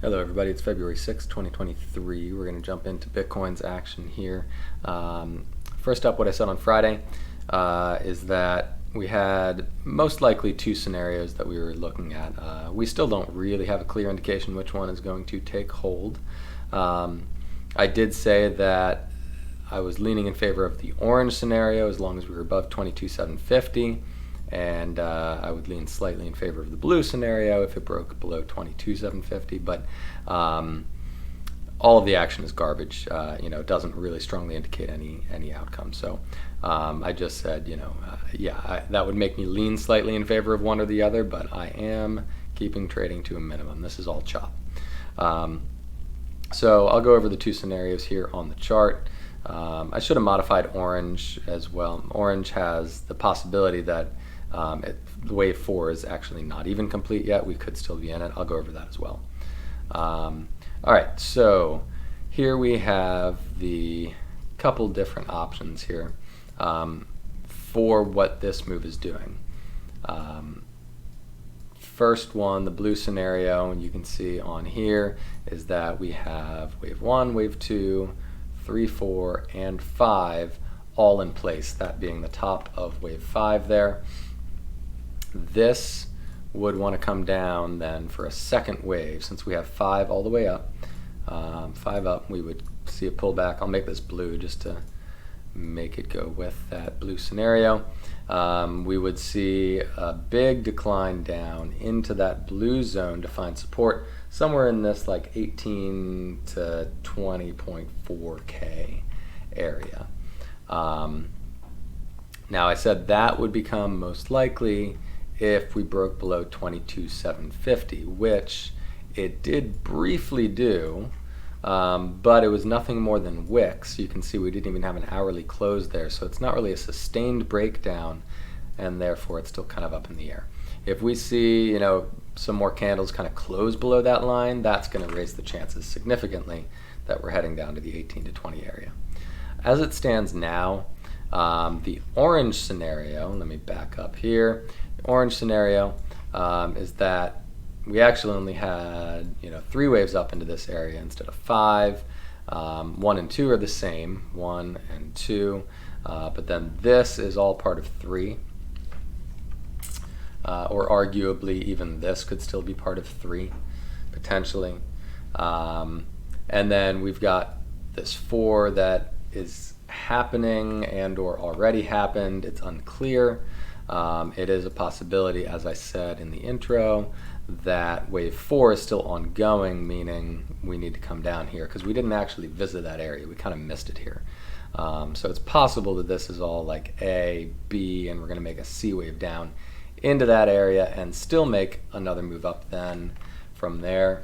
Hello everybody, it's February 6th, 2023. We're going to jump into Bitcoin's action here. First up, what I said on Friday is that we had most likely two scenarios that we were looking at. We still don't really have a clear indication which one is going to take hold. I did say that I was leaning in favor of the orange scenario as long as we were above 22,750. And I would lean slightly in favor of the blue scenario if it broke below 22,750, but all of the action is garbage. It doesn't really strongly indicate any outcome. So I just said, that would make me lean slightly in favor of one or the other, but I am keeping trading to a minimum. This is all chop. So I'll go over the two scenarios here on the chart. I should have modified orange as well. Orange has the possibility that the wave 4 is actually not even complete yet. We could still be in it. I'll go over that as well. All right, so here we have the couple different options here for what this move is doing. First one, the blue scenario, and you can see on here is that we have wave 1, wave 2, 3, 4, and 5 all in place, that being the top of wave 5 there. This would want to come down then for a second wave. Since we have 5 all the way up, 5 up, we would see a pullback. I'll make this blue just to make it go with that blue scenario. We would see a big decline down into that blue zone to find support somewhere in this like 18 to 20.4K area. Now I said that would become most likely if we broke below 22,750, which it did briefly do, but it was nothing more than wicks. You can see we didn't even have an hourly close there, so it's not really a sustained breakdown, and therefore it's still kind of up in the air. If we see, some more candles kind of close below that line, that's going to raise the chances significantly that we're heading down to the 18 to 20 area. As it stands now, the orange scenario, let me back up here. The orange scenario is that we actually only had 3 waves up into this area instead of 5. 1 and 2 are the same, 1 and 2, but then this is all part of 3. Or arguably even this could still be part of 3, potentially. And then we've got this 4 that is happening and or already happened. It's unclear. It is a possibility, as I said in the intro, that wave 4 is still ongoing, meaning we need to come down here because we didn't actually visit that area. We kind of missed it here. So it's possible that this is all like A, B, and we're going to make a C wave down into that area and still make another move up then from there.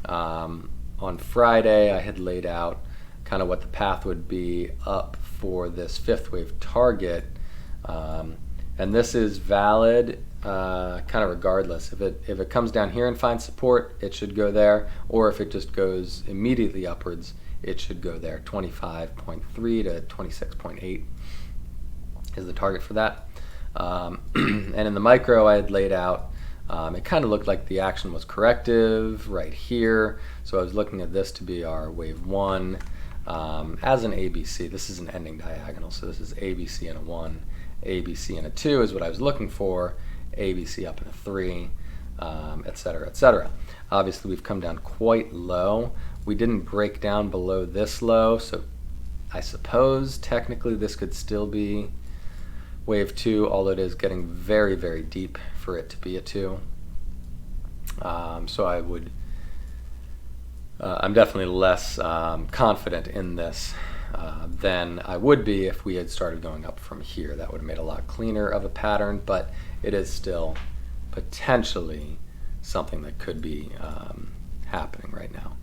On Friday, I had laid out kind of what the path would be up for this 5th wave target. And this is valid kind of regardless. If it comes down here and finds support, it should go there, or if it just goes immediately upwards, it should go there. 25.3 to 26.8 is the target for that. And in the micro I had laid out, it kind of looked like the action was corrective right here. So I was looking at this to be our wave 1 as an ABC. This is an ending diagonal, so this is ABC and a 1. ABC and a 2 is what I was looking for, ABC up in a 3, etc., etc. Obviously we've come down quite low. We didn't break down below this low, so I suppose technically this could still be wave 2, although it is getting very, very deep for it to be a 2. So I'm definitely less confident in this than I would be if we had started going up from here. That would have made a lot cleaner of a pattern, but it is still potentially something that could be happening right now.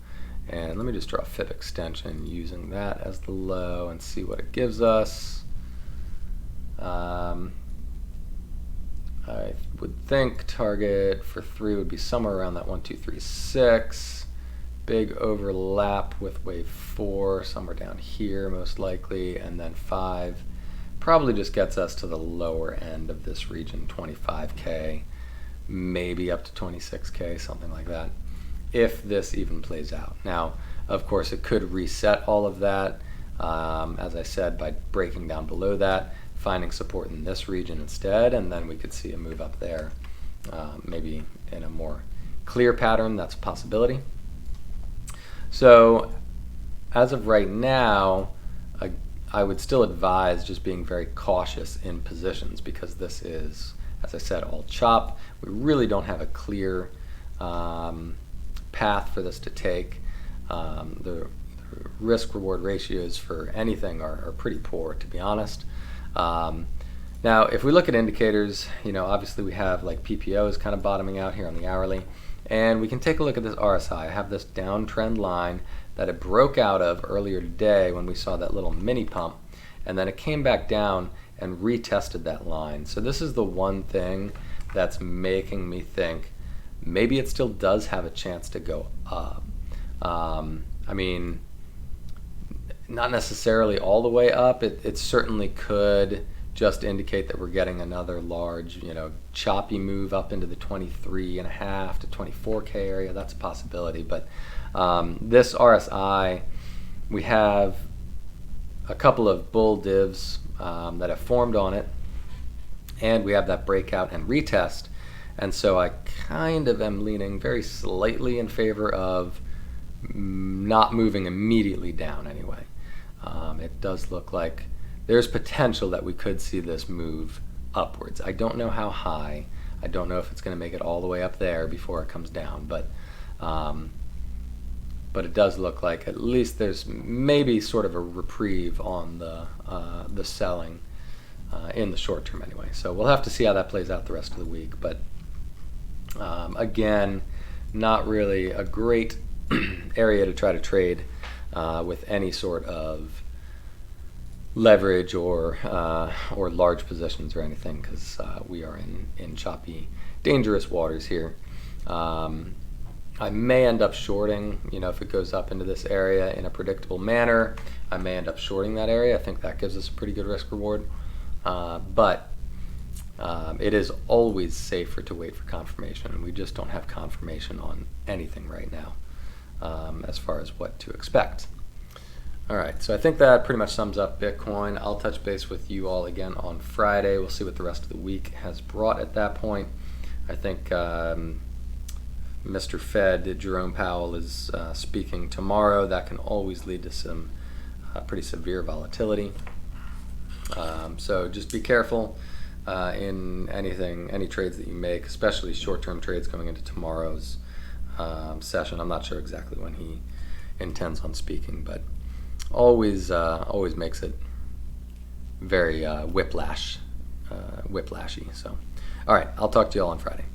And let me just draw a fib extension using that as the low and see what it gives us. I would think target for 3 would be somewhere around that 1, 2, 3, 6. Big overlap with wave 4, somewhere down here most likely, and then 5 probably just gets us to the lower end of this region, 25K, maybe up to 26K, something like that. if this even plays out. Now, of course, it could reset all of that, as I said, by breaking down below that, finding support in this region instead, and then we could see a move up there, maybe in a more clear pattern. That's a possibility. So as of right now, I would still advise just being very cautious in positions, because this is, as I said, all chop. We really don't have a clear path for this to take. The risk-reward ratios for anything are pretty poor, to be honest. Now, if we look at indicators, obviously we have like PPO is kind of bottoming out here on the hourly, and we can take a look at this RSI. I have this downtrend line that it broke out of earlier today when we saw that little mini pump, and then it came back down and retested that line. So this is the one thing that's making me think maybe it still does have a chance to go up. I mean, not necessarily all the way up. It certainly could just indicate that we're getting another large, choppy move up into the 23.5 to 24K area. That's a possibility. But this RSI, we have a couple of bull divs that have formed on it, and we have that breakout and retest. And so I kind of am leaning very slightly in favor of not moving immediately down anyway. It does look like there's potential that we could see this move upwards. I don't know how high. I don't know if it's going to make it all the way up there before it comes down, but it does look like at least there's maybe sort of a reprieve on the selling in the short term anyway. So we'll have to see how that plays out the rest of the week. But again, not really a great area to try to trade with any sort of leverage or large positions or anything, because we are in choppy, dangerous waters here. I may end up shorting, if it goes up into this area in a predictable manner. I may end up shorting that area. I think that gives us a pretty good risk reward. But it is always safer to wait for confirmation. We just don't have confirmation on anything right now as far as what to expect. All right, so I think that pretty much sums up Bitcoin. I'll touch base with you all again on Friday. We'll see what the rest of the week has brought at that point. I think Mr. Fed, Jerome Powell, is speaking tomorrow. That can always lead to some pretty severe volatility. So just be careful in any trades that you make, especially short-term trades going into tomorrow's session. I'm not sure exactly when he intends on speaking, but always makes it very whiplashy. So, all right, I'll talk to you all on Friday.